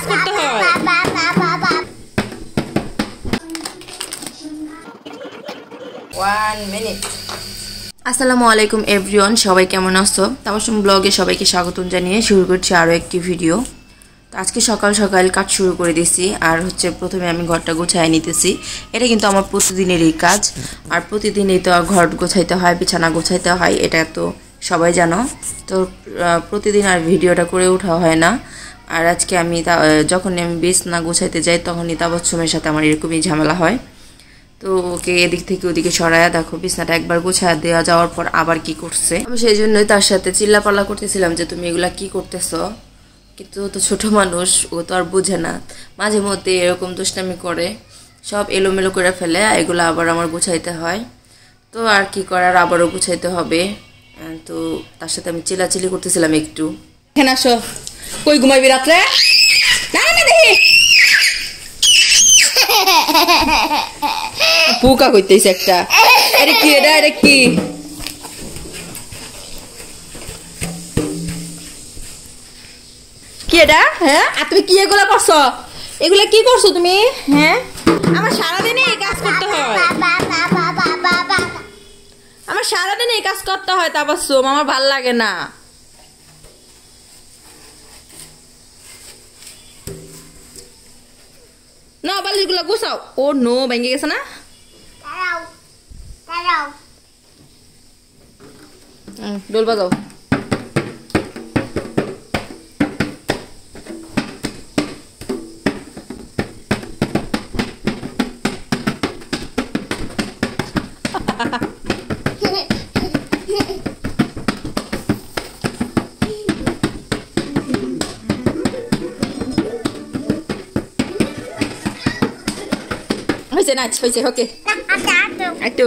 করতে হয়। 1 মিনিট। আসসালামু আলাইকুম এভরিওয়ান, সবাই কেমন আছো? তাবাসসুম ব্লগে সবাইকে স্বাগতম জানিয়ে শুরু করছি আরও একটি ভিডিও। তো আজকে সকাল সকাল কাজ শুরু করে দিয়েছি, আর প্রথমে আমি ঘরটা গোছায় নিতেছি। এটা কিন্তু আমার প্রতিদিনেরই কাজ, আর প্রতিদিনই তো ঘর গোছাইতে হয়, বিছানা গোছাইতে হয়, এটা তো সবাই জানো। তো প্রতিদিন আর ভিডিওটা করে ওঠা হয় না। আর আজকে আমি যখনই আমি বিছানা গোছাইতে যাই তখনই তাবাসসুমের সাথে আমার এরকমই ঝামেলা হয়। তো ওকে এদিক থেকে ওদিকে সরায়া দেখো বিছানাটা একবার গোছায় দেওয়া যাওয়ার পর আবার কি করছে। আমি সেই জন্যই তার সাথে চিল্লাপাল্লা করতেছিলাম যে তুমি এগুলা কি করতেছো, কিন্তু ও তো ছোট মানুষ, ও তো আর বুঝে না। মাঝে মধ্যে এরকম দুষ্টামি করে, সব এলোমেলো করে ফেলে, এগুলো আবার আমার গুছাইতে হয়। তো আর কি করার, আবারও গুছাইতে হবে। তো তার সাথে আমি চিল্লাচিল্লি করতেছিলাম একটু। এখানে আসো, কই ঘুমাইবি রাত্রে? না না দেখি পোকা কইতেছে একটা। আরে কি এটা, আরে কি কি এটা? হ্যাঁ, আর তুমি কি এগুলা করছো? এগুলা কি করছো তুমি? হ্যাঁ, আমার সারাদিনে এই কাজ করতে হয়, আমার সারাদিনে এই কাজ করতে হয় তাবাসসুম, আমার ভাল লাগে না। না বালিশগুলো গুছাও। ও নো, ভেঙে গেছে না? ডোল বাজাও। হয়েছে নাচ, হয়েছে, ওকে একটু।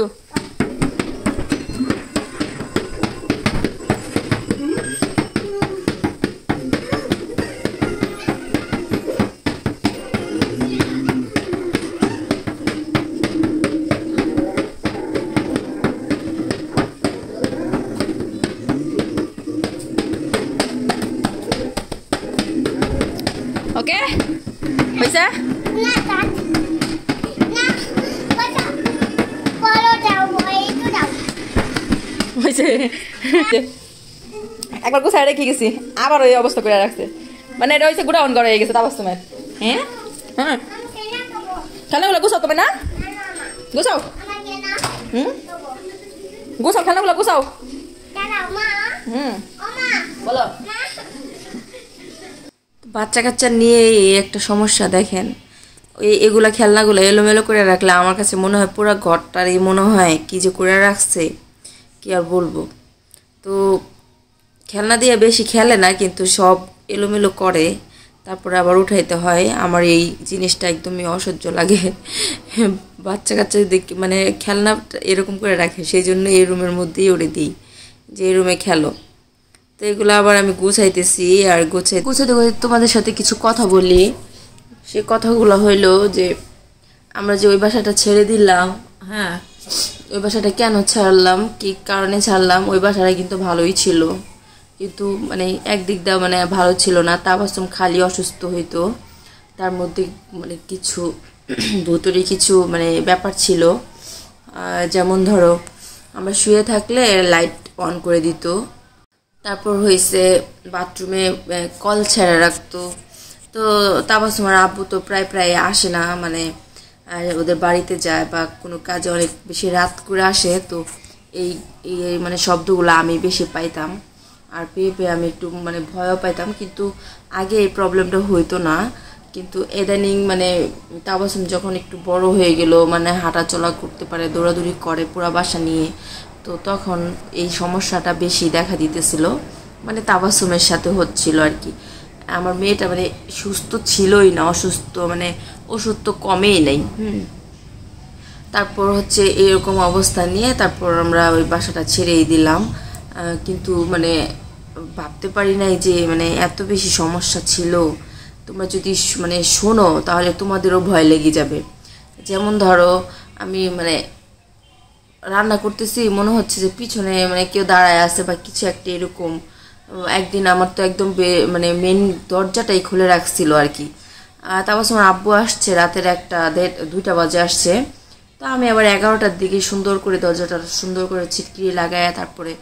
ওকে হয়েছে। একবার গোছায় রেখে গেছি, আবার ওই অবস্থা করে রাখছে। মানে এটা হয়েছে গোডাউন করা হয়ে গেছে তাবাসসুমের। হ্যাঁ হ্যাঁ, খেলনাগুলো গোছাও তবে না, গোছাও। গোছাও খেলনাগুলো, গোছাও। বলো। বাচ্চা কাচ্চা নিয়ে একটা সমস্যা দেখেন, এগুলা খেলনাগুলো এলোমেলো করে রাখলে আমার কাছে মনে হয় পুরো ঘরটারই মনে হয় কি যে করে রাখছে, কি আর বলবো। তো খেলনা দিয়ে বেশি খেলে না, কিন্তু সব এলোমেলো করে, তারপরে আবার উঠাইতে হয়। আমার এই জিনিসটা একদমই অসহ্য লাগে। বাচ্চা কাচ্চা যদি মানে খেলনা এরকম করে রাখে, সেই জন্য এই রুমের মধ্যেই ওরে দিই যে এই রুমে খেলো। তো এগুলো আবার আমি গুছাইতেছি, আর গুছাইতে গুছাইতে তোমাদের সাথে কিছু কথা বলি। সে কথাগুলো হইলো যে আমরা যে ওই বাসাটা ছেড়ে দিলাম, হ্যাঁ ওই বাসাটা কেন ছাড়লাম, কি কারণে ছাড়লাম। ওই বাসাটা কিন্তু ভালোই ছিল, কিন্তু মানে একদিক দিয়ে মানে ভালো ছিল না। তাবাসসুম খালি অসুস্থ হইতো, তার মধ্যে মানে কিছু ভুতুরে কিছু মানে ব্যাপার ছিল। যেমন ধরো আমরা শুয়ে থাকলে লাইট অন করে দিত, তারপর হয়েছে বাথরুমে কল ছেড়ে রাখতো। তো তাবাসসুমের আব্বু তো প্রায় প্রায় আসে না, মানে ওদের বাড়িতে যায় বা কোনো কাজে অনেক বেশি রাত করে আসে। তো এই এই মানে শব্দগুলো আমি বেশি পাইতাম, আর পেয়ে পেয়ে আমি একটু মানে ভয়ও পাইতাম। কিন্তু আগে এই প্রবলেমটা হইতো না, কিন্তু ইদানিং মানে তাবাসসুম যখন একটু বড় হয়ে গেল, মানে হাঁটা চলা করতে পারে, দৌড়াদৌড়ি করে পুরা বাসা নিয়ে, তো তখন এই সমস্যাটা বেশি দেখা দিতেছিল, মানে তাবাসসুমের সাথে হচ্ছিল আর কি। আমার মেয়েটা মানে সুস্থ ছিলই না, অসুস্থ, মানে ওষুধ তো কমেই নেই। তারপর এরকম অবস্থা নিয়ে তারপর আমরা ওই বাসাটা ছেড়েই দিলাম। কিন্তু মানে ভাবতে পারি নাই যে মানে এত বেশি সমস্যা ছিল। তোমরা যদি মানে শোনো তাহলে তোমাদেরও ভয় লেগে যাবে। যেমন ধরো আমি মানে রান্না করতেছি, মনে হচ্ছে যে পিছনে মানে কেউ দাঁড়ায় আছে বা কিছু একটা এরকম। একদিন আমার তো একদম মানে মেন দরজাটাই খুলে রাখছিল আর কি, তারপর আমার আব্বু আসছে রাতের 1-2টা বাজে আসছে। তো আমি আবার 11টার দিকে সুন্দর করে দরজাটা সুন্দর করে ছিটকিয়ে লাগায় তারপরে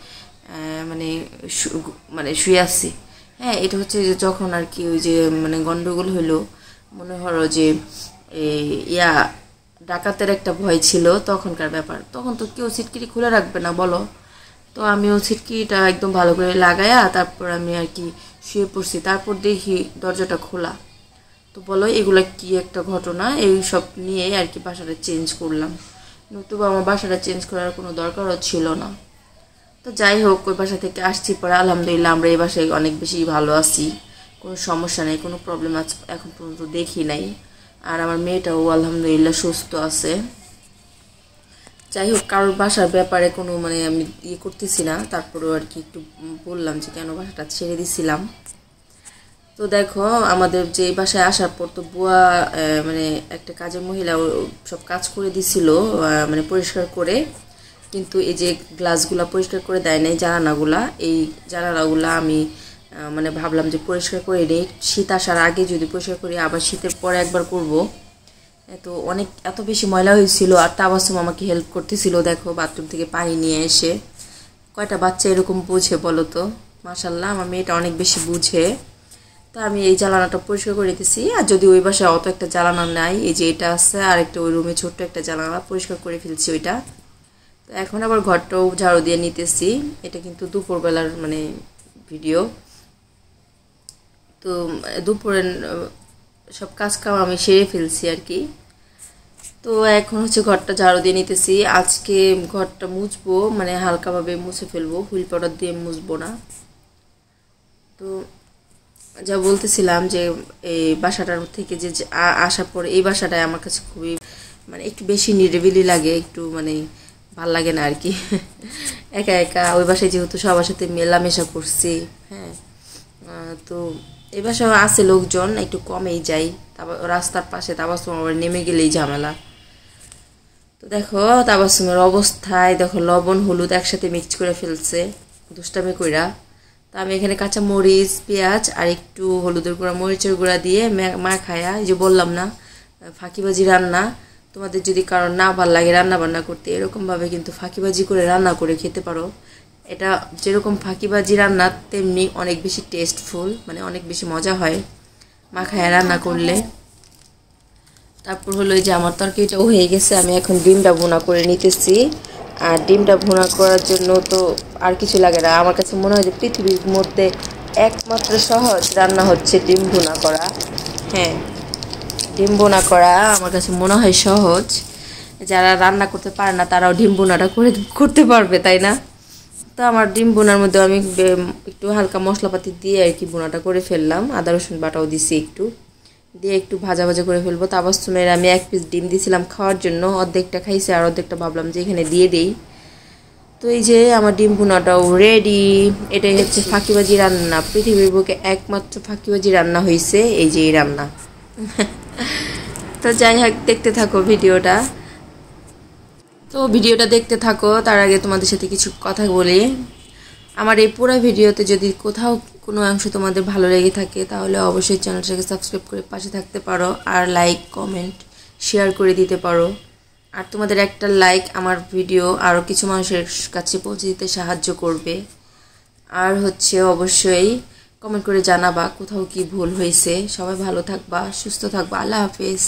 মানে মানে শুয়ে আসছি। হ্যাঁ, এটা হচ্ছে যে যখন আর কি ওই যে মানে গন্ডগোল হইলো, মনে হলো যে ইয়া ডাকাতের একটা ভয় ছিল তখনকার ব্যাপার। তখন তো কেউ ছিটকিরি খুলে রাখবে না বলো। তো আমিও ছিটকিটা একদম ভালো করে লাগায়া তারপর আমি আর কি শুয়ে পড়ছি। তারপর দেখি দরজাটা খোলা। তো বলো এগুলো কি একটা ঘটনা, এই সব নিয়ে আর কি বাসাটা চেঞ্জ করলাম। নতুবা আমার বাসাটা চেঞ্জ করার কোনো দরকারও ছিল না। তো যাই হোক, ওই বাসা থেকে আসছি পরে আলহামদুলিল্লাহ আমরা এই বাসায় অনেক বেশি ভালো আছি, কোনো সমস্যা নেই, কোনো প্রবলেম এখন পর্যন্ত দেখি নাই। আর আমার মেয়েটাও আলহামদুলিল্লাহ সুস্থ আছে। যাই হোক, কারোর বাসার ব্যাপারে কোনো মানে আমি করতেছি না, তারপরেও আর কি একটু বললাম যে কেন বাসাটা ছেড়ে দিছিলাম। তো দেখো আমাদের যে বাসায় আসার পর তো বুয়া মানে একটা কাজের মহিলা সব কাজ করে দিছিল, মানে পরিষ্কার করে, কিন্তু এই যে গ্লাসগুলা পরিষ্কার করে দেয় নাই, জানালাগুলা, এই জানালাগুলা আমি মানে ভাবলাম যে পরিষ্কার করে নেই, শীত আসার আগে যদি পরিষ্কার করি আবার শীতের পরে একবার করব। তো এত বেশি ময়লা হয়েছিল। আর তাবাসুম আমাকে হেল্প করতেছিল, দেখো বাথরুম থেকে পানি নিয়ে এসে। কয়টা বাচ্চা এরকম বুঝে বলো তো? মাশাল্লাহ আমার মেয়েটা অনেক বেশি বুঝে। তো আমি এই জ্বালানাটা পরিষ্কার করে দিতেছি। আর যদি ওই বাসায় অত একটা জ্বালানা নাই, এই যে এটা আছে আর একটা ওই রুমে ছোট্ট একটা জ্বালানা পরিষ্কার করে ফেলছি ওইটা। তো এখন আবার ঘরটাও ঝাড়ু দিয়ে নিতেছি। এটা কিন্তু দুপুরবেলার মানে ভিডিও। তো দুপুরের সব কাজ কাম আমি সেরে ফেলছি আর কি। তো এখন হচ্ছে ঘরটা ঝাড়ু দিয়ে নিতেছি। আজকে ঘরটা মুছবো, মানে হালকাভাবে মুছে ফেলবো, হুইল পাউডার দিয়ে মুছবো না। তো যা বলতেছিলাম যে এই বাসাটার থেকে যে আসার পর এই বাসাটায় আমার কাছে খুবই মানে একটু বেশি নিরিবিলি লাগে, একটু মানে ভাল লাগে না আর কি। একা একা ওই বাসায় যেহেতু সবার সাথে মেলামেশা করছি, হ্যাঁ, তো এই বাসায় আছে লোকজন, একটু কমেই যাই। তারপর রাস্তার পাশে তাবাসুম আবার নেমে গেলেই ঝামেলা। তো দেখো তাবাসুমের অবস্থায় দেখো, লবণ হলুদ একসাথে মিক্স করে ফেলছে দুষ্টামি কইরা। তো আমি এখানে কাঁচা মরিচ, পেঁয়াজ আর একটু হলুদের গুঁড়া, মরিচের গুঁড়া দিয়ে মাখায়া, এই যে বললাম না ফাঁকিবাজি রান্না, তোমাদের যদি কারণ না ভালো লাগে রান্না বান্না করতে, এরকমভাবে কিন্তু ফাঁকিবাজি করে রান্না করে খেতে পারো। এটা যেরকম ফাঁকিবাজি রান্না তেমনি অনেক বেশি টেস্টফুল, মানে অনেক বেশি মজা হয় মাখায়া রান্না করলে। তারপর হলো যে আমার তরকারিটাও হয়ে গেছে, আমি এখন ডিমটা ভুনা করে নিতেছি। আর ডিমটা ভুনা করার জন্য তো আর কিছু লাগে না, আমার কাছে মনে হয় যে পৃথিবীর মধ্যে একমাত্র সহজ রান্না হচ্ছে ডিম ভুনা করা। হ্যাঁ, ডিম ভুনা করা আমার কাছে মনে হয় সহজ। যারা রান্না করতে পারে না তারাও ডিম ভুনাটা করতে পারবে, তাই না? তো আমার ডিম ভুনার মধ্যে আমি একটু হালকা মশলাপাতি দিয়ে আর কি ভুনাটা করে ফেললাম, আদা রসুন বাটাও দিছি, একটু দিয়ে একটু ভাজা ভাজা করে ফেলবো। তাবাসুমের আমি 1 পিস ডিম দিয়েছিলাম খাওয়ার জন্য, অর্ধেকটা খাইছে আর অর্ধেকটা ভাবলাম যে এখানে দিয়ে দেই। তো এই যে আমার ডিম ভুনাটাও রেডি। এটাই হচ্ছে ফাঁকিবাজি রান্না, পৃথিবীর বুকে একমাত্র ফাঁকিবাজি রান্না হয়েছে এই যে এই রান্না। তো যাই হোক, দেখতে থাকো ভিডিওটা। তো ভিডিওটা দেখতে থাকো, তার আগে তোমাদের সাথে কিছু কথা বলি। আমার এই পুরো ভিডিওতে যদি কোথাও কোনো অংশ তোমাদের ভালো লেগে থাকে তাহলে অবশ্যই চ্যানেলটাকে সাবস্ক্রাইব করে পাশে থাকতে পারো, আর লাইক কমেন্ট শেয়ার করে দিতে পারো। আর তোমাদের একটা লাইক আমার ভিডিও আরও কিছু মানুষের কাছে পৌঁছে দিতে সাহায্য করবে। আর হচ্ছে অবশ্যই কমেন্ট করে জানাবা কোথাও কি ভুল হয়েছে। সবাই ভালো থাকবা, সুস্থ থাকবা। আল্লাহ হাফেজ।